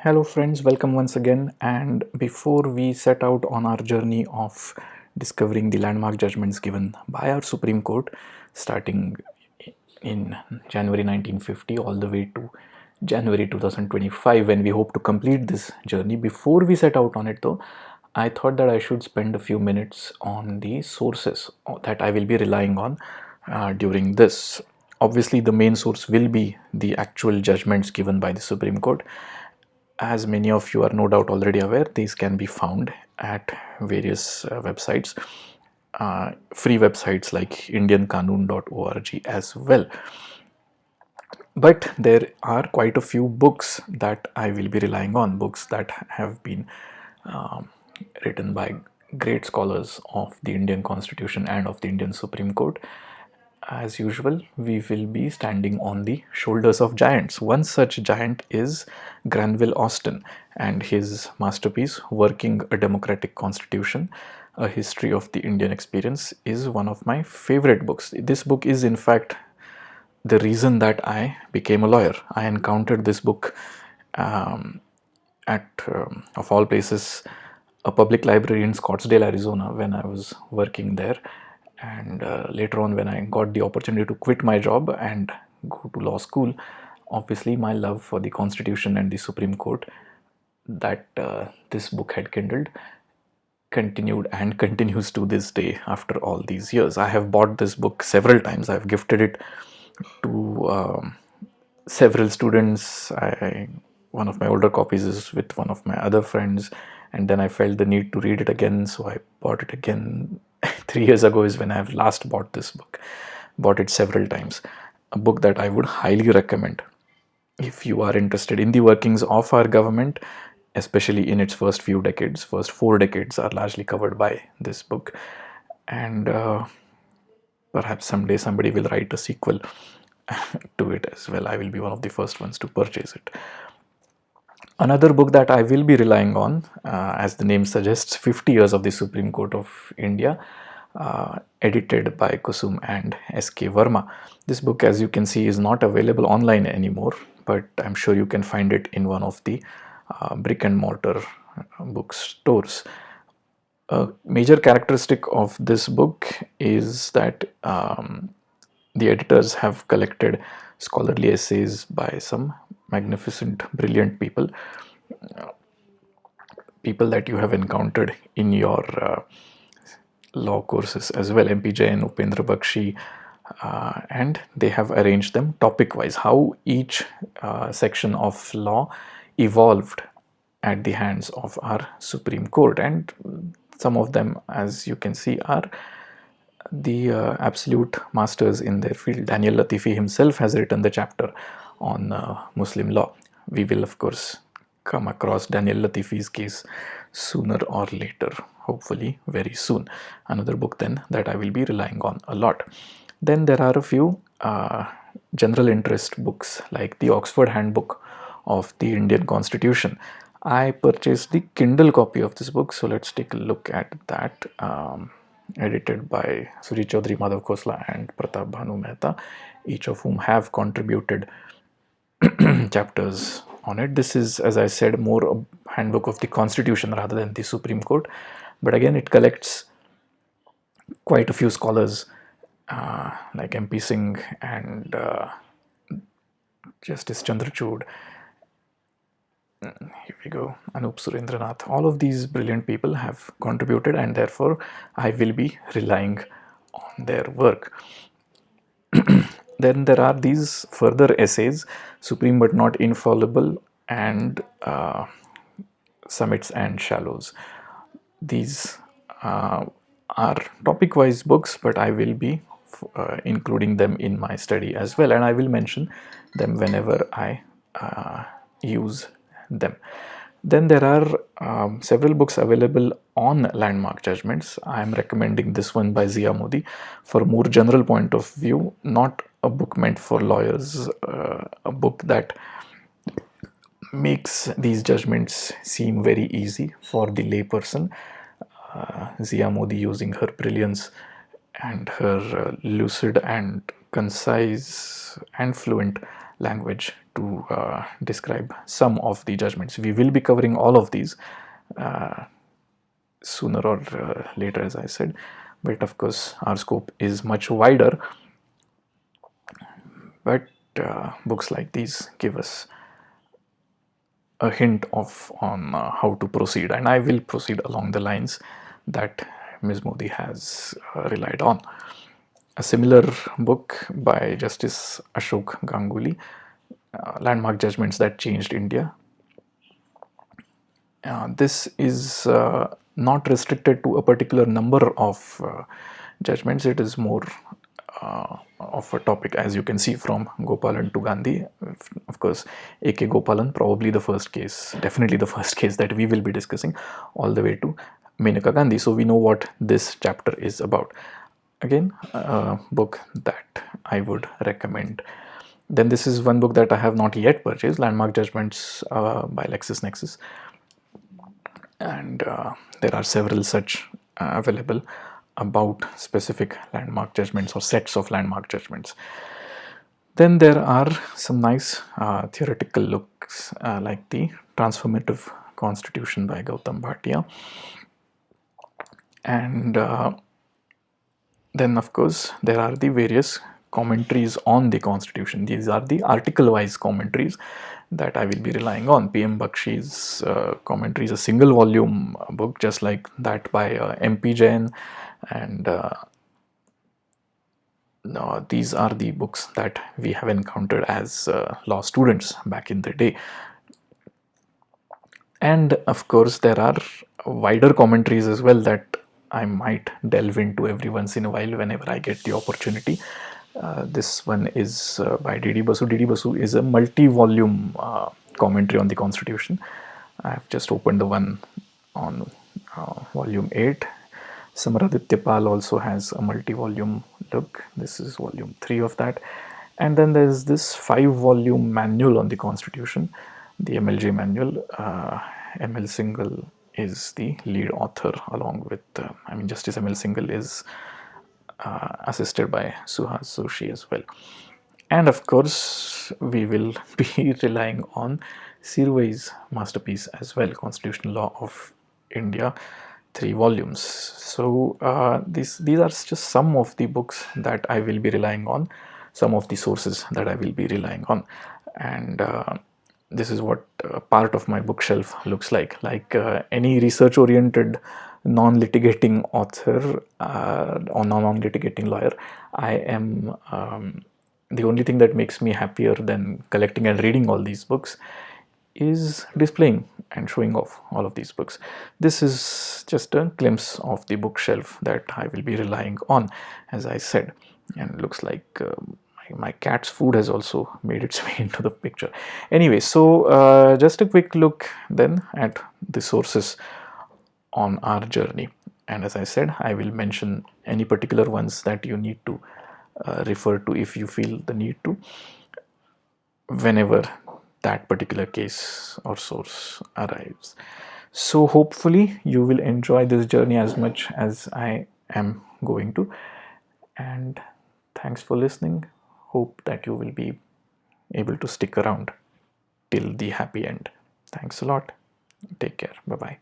Hello friends, welcome once again. And before we set out on our journey of discovering the landmark judgments given by our Supreme Court starting in January 1950 all the way to January 2025, when we hope to complete this journey, before we set out on it though, I thought that I should spend a few minutes on the sources that I will be relying on during this. Obviously, the main source will be the actual judgments given by the Supreme Court. As many of you are no doubt already aware, these can be found at various websites, free websites like indianqanun.org as well. But there are quite a few books that I will be relying on, books that have been written by great scholars of the Indian Constitution and of the Indian Supreme Court. As usual, we will be standing on the shoulders of giants. One such giant is Granville Austin, and his masterpiece, Working a Democratic Constitution, A History of the Indian Experience, is one of my favorite books. This book is, in fact, the reason that I became a lawyer. I encountered this book at, of all places, a public library in Scottsdale, Arizona, when I was working there. And later on, when I got the opportunity to quit my job and go to law school, obviously my love for the Constitution and the Supreme Court that this book had kindled continued and continues to this day after all these years. I have bought this book several times. I've gifted it to several students. One of my older copies is with one of my other friends, and then I felt the need to read it again, so I bought it again. 3 years ago is when I've last bought this book. Bought it several times. A book that I would highly recommend if you are interested in the workings of our government, especially in its first few decades. First 4 decades are largely covered by this book, and perhaps someday somebody will write a sequel to it as well. I will be one of the first ones to purchase it. Another book that I will be relying on, as the name suggests, 50 Years of the Supreme Court of India, edited by Kusum and S.K. Verma. This book, as you can see, is not available online anymore, but I'm sure you can find it in one of the brick and mortar bookstores. A major characteristic of this book is that the editors have collected scholarly essays by some magnificent, brilliant people, people that you have encountered in your law courses as well, MP Jain, Upendra Bakshi, and they have arranged them topic-wise, how each section of law evolved at the hands of our Supreme Court. And some of them, as you can see, are the absolute masters in their field. Daniel Latifi himself has written the chapter on Muslim law. We will, of course, come across Daniel Latifi's case sooner or later, hopefully very soon. Another book then that I will be relying on a lot. Then there are a few general interest books like the Oxford Handbook of the Indian Constitution. I purchased the Kindle copy of this book, so let's take a look at that. Edited by Sujit Chaudhary, Madhav Khosla and Pratap Bhanu Mehta, each of whom have contributed chapters on it. This is, as I said, more a handbook of the Constitution rather than the Supreme Court, but again it collects quite a few scholars like MP Singh and Justice Chandrachud. Here we go, Anup Surendranath. All of these brilliant people have contributed, and therefore I will be relying on their work. Then there are these further essays, Supreme but Not Infallible and Summits and Shallows. These are topic-wise books, but I will be including them in my study as well, and I will mention them whenever I use them. Then there are several books available on landmark judgments. I am recommending this one by Zia Modi for a more general point of view, not a book meant for lawyers, a book that makes these judgments seem very easy for the layperson. Zia Modi, using her brilliance and her lucid and concise and fluent language to describe some of the judgments. We will be covering all of these sooner or later, as I said, but of course our scope is much wider. But books like these give us a hint on how to proceed, and I will proceed along the lines that Ms. Modi has relied on. A similar book by Justice Ashok Ganguly, Landmark Judgments That Changed India. This is not restricted to a particular number of judgments. It is more of a topic, as you can see, from Gopalan to Gandhi. Of course, A.K. Gopalan, probably the first case, definitely the first case that we will be discussing, all the way to Menaka Gandhi. So we know what this chapter is about. Again, a book that I would recommend. Then this is one book that I have not yet purchased, Landmark Judgments by LexisNexis. And there are several such available about specific landmark judgments or sets of landmark judgments. Then there are some nice theoretical looks like the Transformative Constitution by Gautam Bhatia. And then of course there are the various commentaries on the Constitution. These are the article-wise commentaries that I will be relying on. P.M. Bakshi's commentary is a single volume book, just like that by M.P. Jain, and these are the books that we have encountered as law students back in the day. And of course there are wider commentaries as well that I might delve into every once in a while whenever I get the opportunity. This one is by D.D. Basu. D.D. Basu is a multi-volume commentary on the Constitution. I have just opened the one on volume 8. Samaraditya Pal also has a multi-volume look. This is volume 3 of that. And then there's this 5-volume manual on the Constitution, the MLJ manual. ML Singhal is the lead author, along with, Justice ML Singhal is assisted by Suhas Joshi as well. And of course, we will be relying on Sirvai's masterpiece as well, Constitutional Law of India, 3 volumes. So these are just some of the books that I will be relying on, some of the sources that I will be relying on. And this is what part of my bookshelf looks like. Like any research-oriented non-litigating author or non-litigating lawyer, I am the only thing that makes me happier than collecting and reading all these books is displaying and showing off all of these books. This is just a glimpse of the bookshelf that I will be relying on, as I said. And it looks like my cat's food has also made its way into the picture. Anyway, so just a quick look then at the sources on our journey. And as I said, I will mention any particular ones that you need to refer to if you feel the need to, whenever that particular case or source arrives. So hopefully you will enjoy this journey as much as I am going to. And thanks for listening. Hope that you will be able to stick around till the happy end. Thanks a lot. Take care. Bye-bye.